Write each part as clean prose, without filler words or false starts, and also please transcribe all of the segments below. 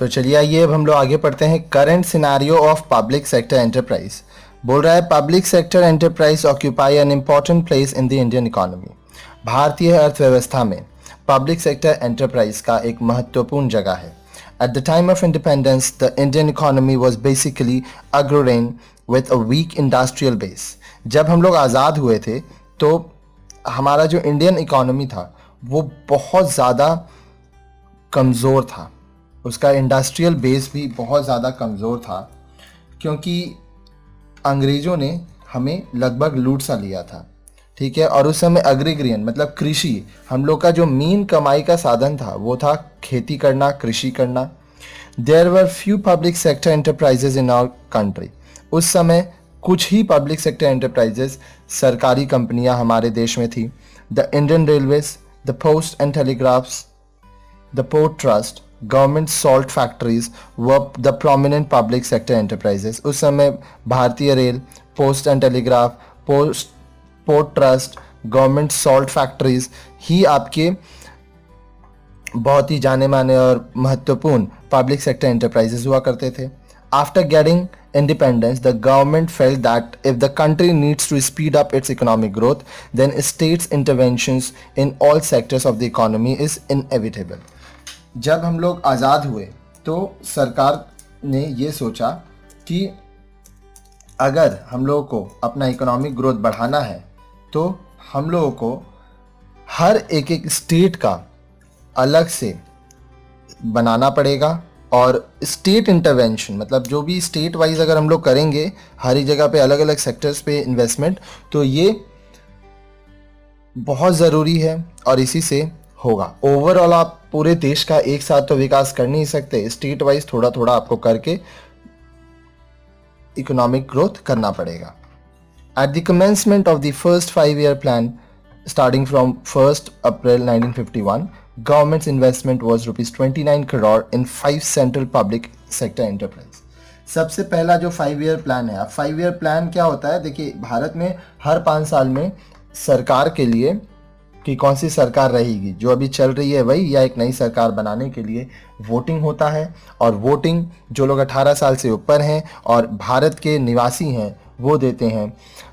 तो चलिए आइए अब हम लोग आगे पढ़ते हैं current scenario of public sector enterprise. बोल रहा है public sector enterprise occupy an important place in the Indian economy. भारतीय अर्थव्यवस्था में पब्लिक सेक्टर एंटरप्राइज का एक महत्वपूर्ण जगह है। At the time of independence, the Indian economy was basically agrarian with a weak industrial base. जब हम लोग आज़ाद हुए थे तो हमारा जो इंडियन इकोनॉमी था वो बहुत ज़्यादा कमज़ोर था, उसका इंडस्ट्रियल बेस भी बहुत ज़्यादा कमज़ोर था क्योंकि अंग्रेज़ों ने हमें लगभग लूट सा लिया था। ठीक है, और उस समय एग्रीग्रियन मतलब कृषि, हम लोग का जो मेन कमाई का साधन था वो था खेती करना, कृषि करना। There were few public sector enterprises in our country. उस समय कुछ ही पब्लिक सेक्टर एंटरप्राइजेज, सरकारी कंपनियां हमारे देश में थी। The Indian railways, the post and telegraphs, the port trust, government salt factories व the prominent public sector enterprises. उस समय भारतीय रेल, post and telegraph, port trust, government salt factories ही आपके बहुत ही जाने माने और महत्वपूर्ण पब्लिक सेक्टर एंटरप्राइजेज हुआ करते थे। After getting independence, the government felt that if the country needs to speed up its economic growth, then states' interventions in all sectors of the economy is inevitable. जब हम लोग आज़ाद हुए तो सरकार ने ये सोचा कि अगर हम लोगों को अपना इकोनॉमिक ग्रोथ बढ़ाना है तो हम लोगों को हर एक स्टेट का अलग से बनाना पड़ेगा और स्टेट इंटरवेंशन मतलब जो भी स्टेट वाइज अगर हम लोग करेंगे हर एक जगह पे अलग अलग सेक्टर्स पे इन्वेस्टमेंट, तो ये बहुत ज़रूरी है और इसी से होगा। ओवरऑल आप पूरे देश का एक साथ तो विकास कर नहीं सकते, स्टेट वाइज थोड़ा थोड़ा आपको करके इकोनॉमिक ग्रोथ करना पड़ेगा। At the commencement of the first 5-year plan starting from 1st April 1951, government's investment was rupees 29 crore in 5 central public sector enterprise. सबसे पहला जो 5-year प्लान है, अब 5-year प्लान क्या होता है, देखिए भारत में हर 5 साल में सरकार के लिए कि कौन सी सरकार रहेगी, जो अभी चल रही है वही या एक नई सरकार बनाने के लिए वोटिंग होता है। और वोटिंग जो लोग 18 साल से ऊपर हैं और भारत के निवासी हैं वो देते हैं।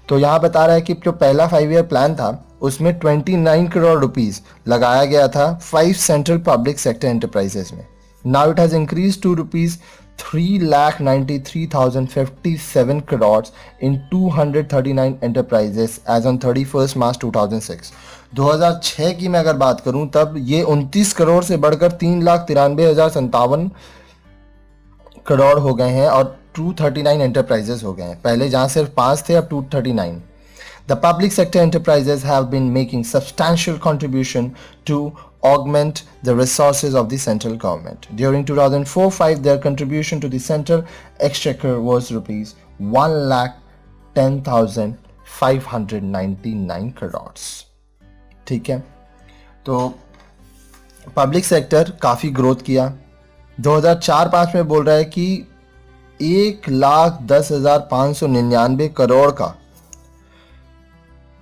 तो यहाँ बता रहा है कि जो पहला 5-year प्लान था उसमें 29 करोड़ रुपीस लगाया गया था 5 सेंट्रल पब्लिक सेक्टर एंटरप्राइजेस में। Now it has increase to rupees 3,93,057 crores in 239 enterprises as on 31st March 2006। 2006 की मैं अगर बात करूं तब ये 29 करोड़ से बढ़कर 3,93,057 करोड़ हो गए हैं और 239 एंटरप्राइजेस हो गए हैं। पहले जहां सिर्फ 5 थे अब 239। The public sector enterprises have been making substantial contribution to augment the resources of the central government. During 2004-05, their contribution to the central exchequer was rupees 1,10,599 crores. ठीक है, तो पब्लिक सेक्टर काफ़ी ग्रोथ किया। 2004-05 में बोल रहा है कि 1,10,599 करोड़ का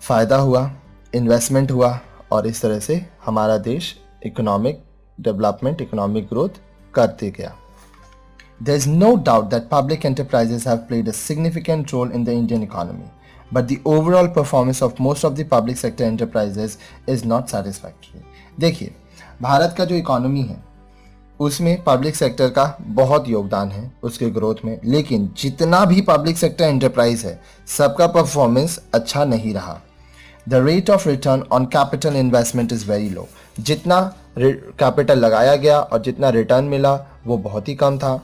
फ़ायदा हुआ, इन्वेस्टमेंट हुआ और इस तरह से हमारा देश इकोनॉमिक डेवलपमेंट, इकोनॉमिक ग्रोथ करते गया। There is no doubt that public enterprises have played a significant role in the Indian economy, but the overall performance of most of the public sector enterprises is not satisfactory. देखिए, भारत का जो economy है उसमें public sector का बहुत योगदान है उसके ग्रोथ में, लेकिन जितना भी पब्लिक सेक्टर एंटरप्राइज है सबका परफॉर्मेंस अच्छा नहीं रहा। The rate of return on capital investment is very low. जितना कैपिटल लगाया गया और जितना रिटर्न मिला वो बहुत ही कम था।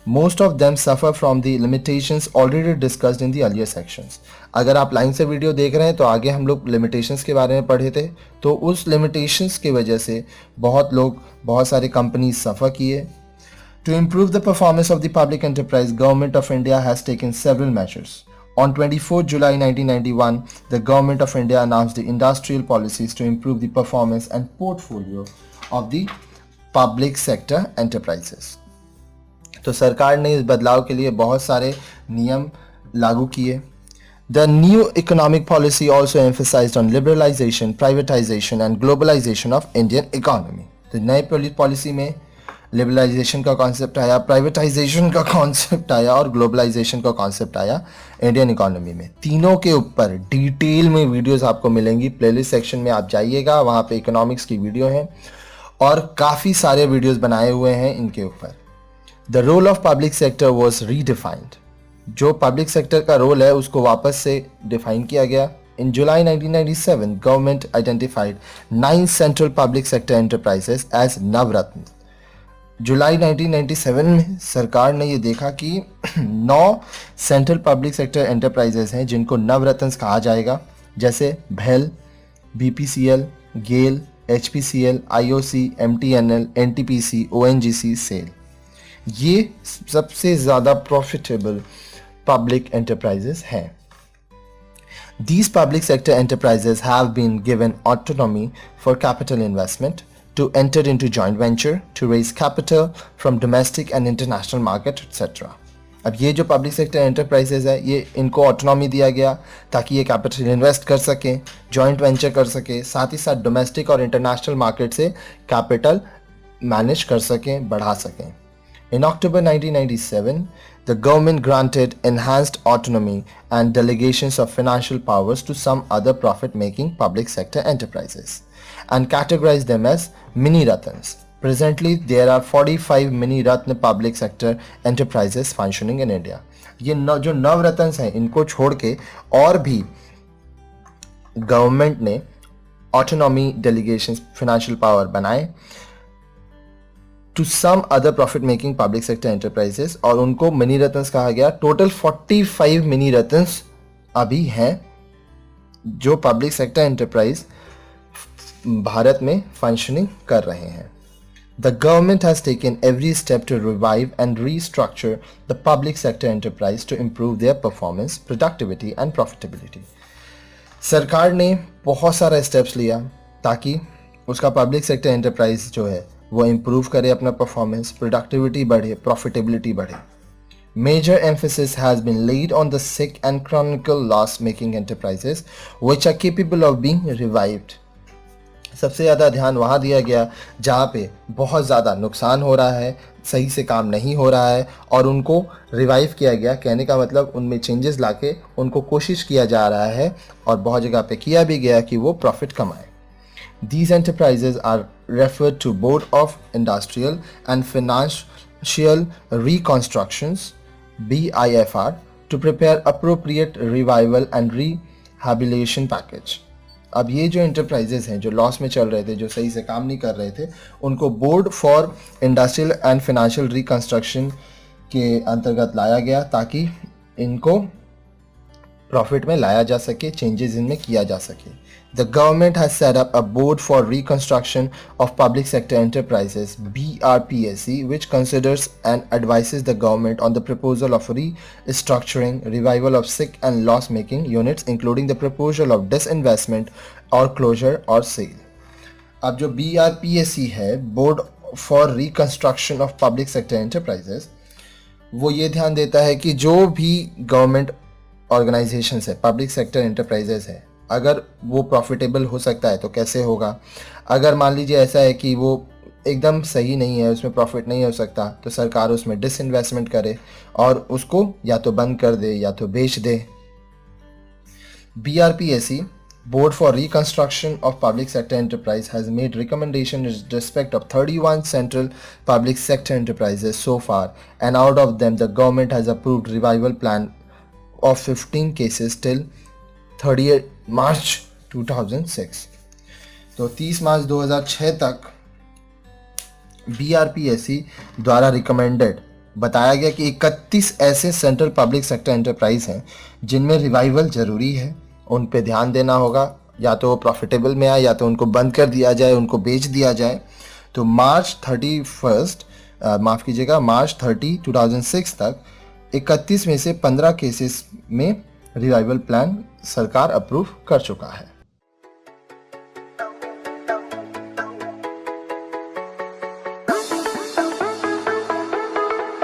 Most of them suffer from the limitations already discussed in the earlier sections. अगर आप लाइन से वीडियो देख रहे हैं तो आगे हम लोग लिमिटेशंस के बारे में पढ़े थे, तो उस लिमिटेशंस की वजह से बहुत सारे कंपनीज सफ़र किए। To improve the performance of the public enterprise, government of India has taken several measures. On 24 July 1991, the Government of India announced the industrial policies to improve the performance and portfolio of the public sector enterprises. तो सरकार ने इस बदलाव के लिए बहुत सारे नियम लागू किए। The new economic policy also emphasized on liberalization, privatization and globalization of Indian economy. तो नए पॉलिसी में लिबरलाइजेशन का कॉन्सेप्ट आया, प्राइवेटाइजेशन का कॉन्सेप्ट आया और ग्लोबलाइजेशन का कॉन्सेप्ट आया इंडियन इकोनॉमी में। तीनों के ऊपर डिटेल में वीडियोस आपको मिलेंगी। प्लेलिस्ट सेक्शन में आप जाइएगा, वहाँ पे इकोनॉमिक्स की वीडियो है और काफ़ी सारे वीडियोस बनाए हुए हैं इनके ऊपर। The role of public sector was redefined. जो पब्लिक सेक्टर का रोल है उसको वापस से डिफाइन किया गया। In July 1997, government identified 9 central public sector enterprises as नवरत्न। जुलाई 1997 में सरकार ने ये देखा कि 9 सेंट्रल पब्लिक सेक्टर एंटरप्राइजेस हैं जिनको नवरत्न कहा जाएगा, जैसे भेल, BPCL, GAIL, HPCL, IOC, MTNL, NTPC, ONGC, SAIL. ये सबसे ज़्यादा प्रॉफिटेबल पब्लिक एंटरप्राइजेस हैं। These public sector enterprises have been given autonomy for capital investment, to enter into joint venture, to raise capital from domestic and international market, etc. अब ये जो public sector enterprises है ये इनको autonomy दिया गया ताकि ये कैपिटल इन्वेस्ट कर सकें, जॉइंट वेंचर कर सकें, साथ ही साथ डोमेस्टिक और इंटरनेशनल मार्केट से कैपिटल मैनेज कर सकें, बढ़ा सकें। In October 1997, the government granted enhanced autonomy and delegations of financial powers to some other profit-making public sector enterprises and categorized them as mini-ratans. Presently, there are 45 mini-ratna public sector enterprises functioning in India. ये जो नवरत्न हैं इनको छोड़ के और भी government ने autonomy, delegation, financial power बनाए to some other profit making public sector enterprises और उनको मिनी रत्न्स कहा गया। टोटल 45 मिनी रत्न्स अभी हैं जो पब्लिक सेक्टर एंटरप्राइज भारत में फंक्शनिंग कर रहे हैं। The government has taken every step to revive and restructure the public sector enterprise to improve their performance, productivity and profitability. सरकार ने बहुत सारा स्टेप्स लिया ताकि उसका पब्लिक सेक्टर एंटरप्राइज जो है वो इम्प्रूव करे, अपना परफॉर्मेंस, प्रोडक्टिविटी बढ़े, प्रॉफिटेबिलिटी बढ़े। Major emphasis has been laid on the sick and chronical loss making enterprises which are capable of being revived. सबसे ज़्यादा ध्यान वहाँ दिया गया जहाँ पे बहुत ज़्यादा नुकसान हो रहा है, सही से काम नहीं हो रहा है और उनको रिवाइव किया गया। कहने का मतलब उनमें चेंजेस लाके उनको कोशिश किया जा रहा है और बहुत जगह पे किया भी गया कि वो प्रॉफिट कमाए। These enterprises are referred to Board of Industrial and Financial Reconstructions (BIFR) to prepare appropriate revival and rehabilitation package. अब ये जो enterprises हैं जो लॉस में चल रहे थे, जो सही से काम नहीं कर रहे थे, उनको board for industrial and financial reconstruction के अंतर्गत लाया गया ताकि इनको प्रॉफिट में लाया जा सके, चेंजेस इनमें किया जा सके। The government has set up a board for reconstruction of public sector enterprises (BRPSC) which considers and advises the government on the proposal of restructuring, revival of sick and loss making units including the proposal of disinvestment or closure or sale. अब जो BRPSC है, Board for Reconstruction of Public Sector Enterprises, वो ये ध्यान देता है कि जो भी गवर्नमेंट ऑर्गेनाइजेशंस है, पब्लिक सेक्टर एंटरप्राइजेस है, अगर वो प्रॉफिटेबल हो सकता है तो कैसे होगा। अगर मान लीजिए ऐसा है कि वो एकदम सही नहीं है, उसमें प्रॉफिट नहीं हो सकता, तो सरकार उसमें डिसइन्वेस्टमेंट करे और उसको या तो बंद कर दे या तो बेच दे। BRPSC, Board for Reconstruction of Public Sector Enterprise, has made recommendation in respect of 31 central public sector enterprises so far, and out of them the government has approved revival plan of 15 cases till 30 मार्च 2006। तो 30 मार्च 2006 तक BRPSC द्वारा recommended बताया गया कि 31 ऐसे central public sector enterprise हैं जिनमें revival ज़रूरी है, उन पे ध्यान देना होगा, या तो वो प्रॉफिटेबल में आए या तो उनको बंद कर दिया जाए, उनको बेच दिया जाए। तो मार्च 30 2006 तक 31 में से 15 केसेस में रिवाइवल प्लान सरकार अप्रूव कर चुका है।